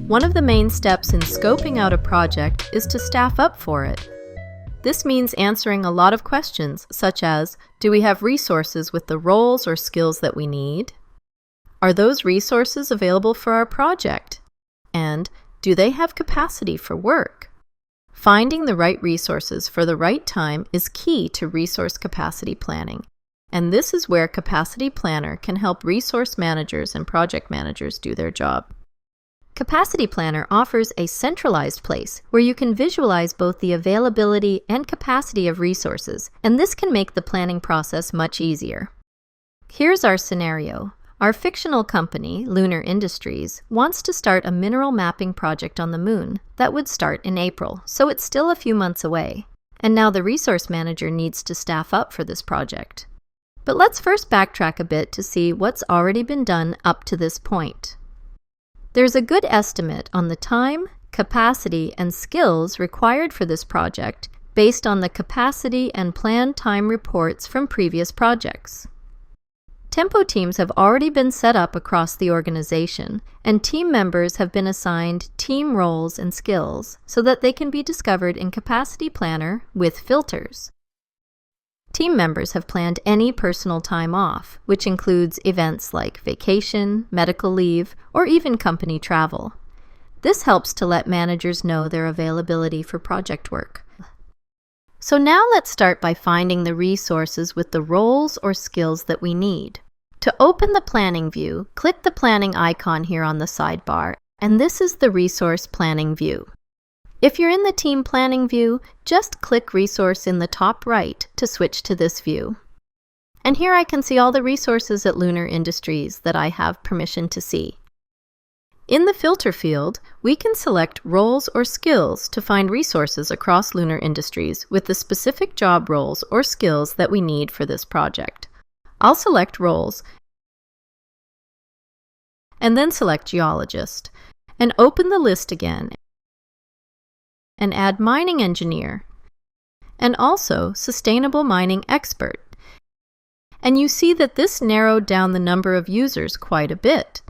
One of the main steps in scoping out a project is to staff up for it. This means answering a lot of questions, such as, do we have resources with the roles or skills that we need? Are those resources available for our project? And do they have capacity for work? Finding the right resources for the right time is key to resource capacity planning. And this is where Capacity Planner can help resource managers and project managers do their job. Capacity Planner offers a centralized place where you can visualize both the availability and capacity of resources, and this can make the planning process much easier. Here's our scenario. Our fictional company, Lunar Industries, wants to start a mineral mapping project on the Moon that would start in April, so it's still a few months away. And now the resource manager needs to staff up for this project. But let's first backtrack a bit to see what's already been done up to this point. There's a good estimate on the time, capacity, and skills required for this project based on the capacity and planned time reports from previous projects. Tempo teams have already been set up across the organization, and team members have been assigned team roles and skills so that they can be discovered in Capacity Planner with filters. Team members have planned any personal time off, which includes events like vacation, medical leave, or even company travel. This helps to let managers know their availability for project work. So now let's start by finding the resources with the roles or skills that we need. To open the planning view, click the planning icon here on the sidebar, and this is the resource planning view. If you're in the team planning view, just click resource in the top right to switch to this view. And here I can see all the resources at Lunar Industries that I have permission to see. In the filter field, we can select roles or skills to find resources across Lunar Industries with the specific job roles or skills that we need for this project. I'll select roles and then select geologist and open the list again and add mining engineer and also sustainable mining expert. And you see that this narrowed down the number of users quite a bit.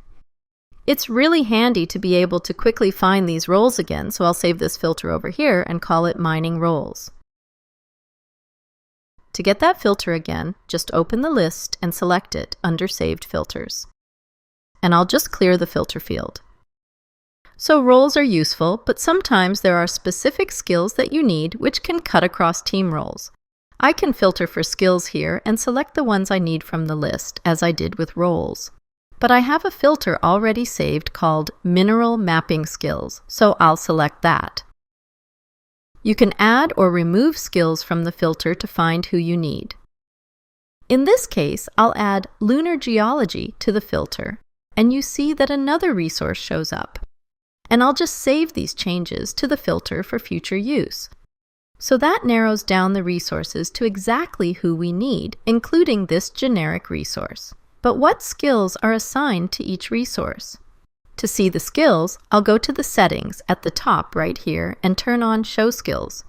It's really handy to be able to quickly find these roles again, so I'll save this filter over here and call it mining roles. To get that filter again, just open the list and select it under Saved Filters. And I'll just clear the filter field. So roles are useful, but sometimes there are specific skills that you need which can cut across team roles. I can filter for skills here and select the ones I need from the list, as I did with roles. But I have a filter already saved called Mineral Mapping Skills, so I'll select that. You can add or remove skills from the filter to find who you need. In this case, I'll add Lunar Geology to the filter, and you see that another resource shows up. And I'll just save these changes to the filter for future use. So that narrows down the resources to exactly who we need, including this generic resource. But what skills are assigned to each resource? To see the skills, I'll go to the settings at the top right here and turn on Show Skills.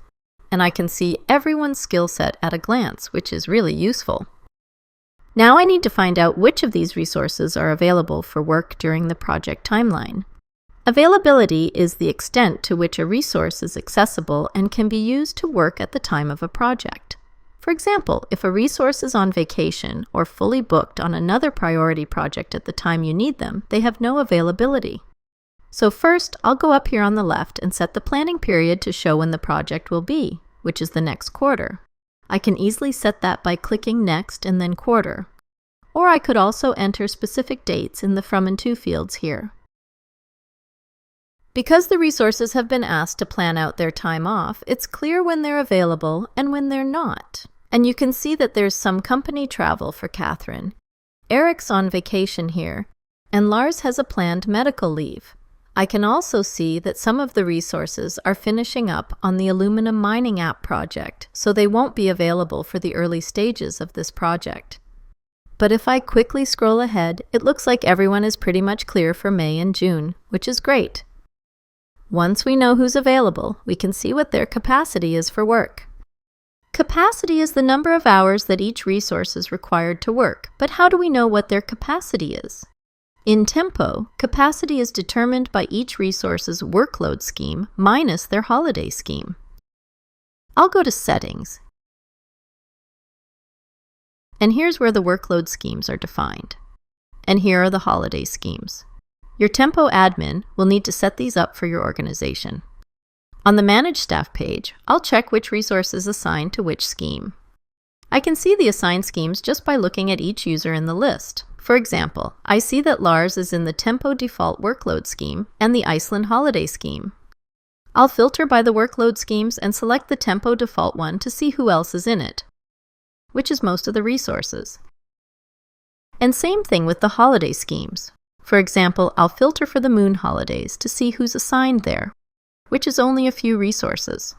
And I can see everyone's skill set at a glance, which is really useful. Now I need to find out which of these resources are available for work during the project timeline. Availability is the extent to which a resource is accessible and can be used to work at the time of a project. For example, if a resource is on vacation or fully booked on another priority project at the time you need them, they have no availability. So first, I'll go up here on the left and set the planning period to show when the project will be, which is the next quarter. I can easily set that by clicking Next and then Quarter. Or I could also enter specific dates in the From and To fields here. Because the resources have been asked to plan out their time off, it's clear when they're available and when they're not. And you can see that there's some company travel for Catherine. Eric's on vacation here, and Lars has a planned medical leave. I can also see that some of the resources are finishing up on the aluminum mining app project, so they won't be available for the early stages of this project. But if I quickly scroll ahead, it looks like everyone is pretty much clear for May and June, which is great. Once we know who's available, we can see what their capacity is for work. Capacity is the number of hours that each resource is required to work, but how do we know what their capacity is? In Tempo, capacity is determined by each resource's workload scheme minus their holiday scheme. I'll go to Settings. And here's where the workload schemes are defined. And here are the holiday schemes. Your Tempo admin will need to set these up for your organization. On the Manage Staff page, I'll check which resource is assigned to which scheme. I can see the assigned schemes just by looking at each user in the list. For example, I see that Lars is in the Tempo default workload scheme and the Iceland holiday scheme. I'll filter by the workload schemes and select the Tempo default one to see who else is in it, which is most of the resources. And same thing with the holiday schemes. For example, I'll filter for the moon holidays to see who's assigned there, which is only a few resources.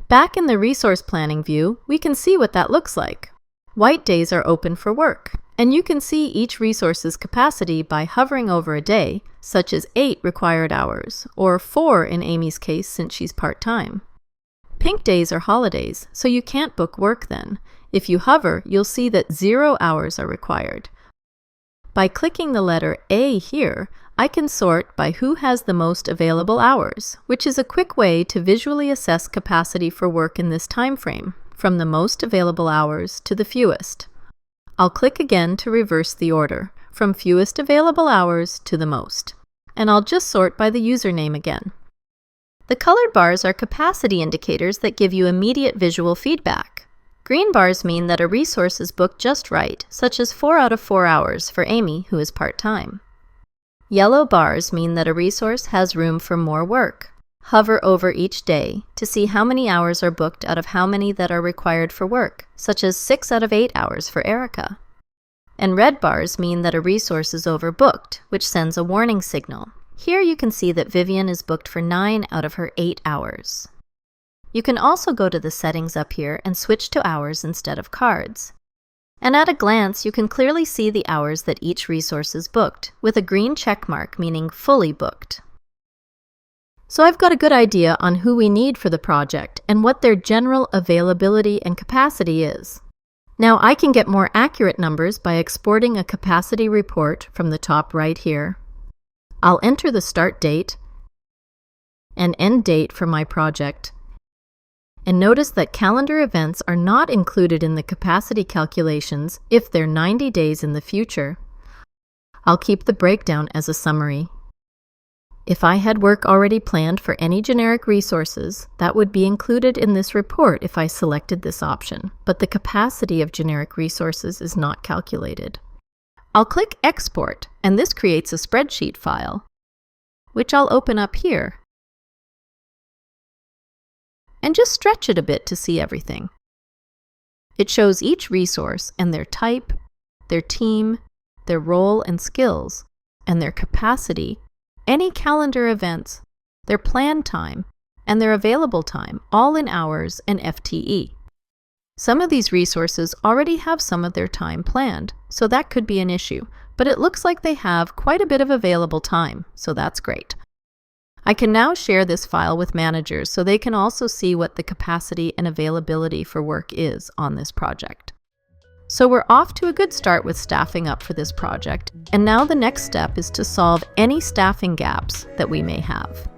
Back in the resource planning view, we can see what that looks like. White days are open for work, and you can see each resource's capacity by hovering over a day, such as 8 required hours, or 4 in Amy's case since she's part-time. Pink days are holidays, so you can't book work then. If you hover, you'll see that 0 hours are required. By clicking the letter A here, I can sort by who has the most available hours, which is a quick way to visually assess capacity for work in this time frame, from the most available hours to the fewest. I'll click again to reverse the order, from fewest available hours to the most. And I'll just sort by the username again. The colored bars are capacity indicators that give you immediate visual feedback. Green bars mean that a resource is booked just right, such as 4 out of 4 hours for Amy, who is part-time. Yellow bars mean that a resource has room for more work. Hover over each day to see how many hours are booked out of how many that are required for work, such as 6 out of 8 hours for Erica. And red bars mean that a resource is overbooked, which sends a warning signal. Here you can see that Vivian is booked for 9 out of her 8 hours. You can also go to the settings up here and switch to hours instead of cards. And at a glance, you can clearly see the hours that each resource is booked, with a green check mark meaning fully booked. So I've got a good idea on who we need for the project and what their general availability and capacity is. Now I can get more accurate numbers by exporting a capacity report from the top right here. I'll enter the start date and end date for my project. And notice that calendar events are not included in the capacity calculations if they're 90 days in the future. I'll keep the breakdown as a summary. If I had work already planned for any generic resources, that would be included in this report if I selected this option, but the capacity of generic resources is not calculated. I'll click Export, and this creates a spreadsheet file, which I'll open up here, and just stretch it a bit to see everything. It shows each resource and their type, their team, their role and skills, and their capacity, any calendar events, their planned time, and their available time, all in hours and FTE. Some of these resources already have some of their time planned, so that could be an issue, but it looks like they have quite a bit of available time, so that's great. I can now share this file with managers so they can also see what the capacity and availability for work is on this project. So we're off to a good start with staffing up for this project, and now the next step is to solve any staffing gaps that we may have.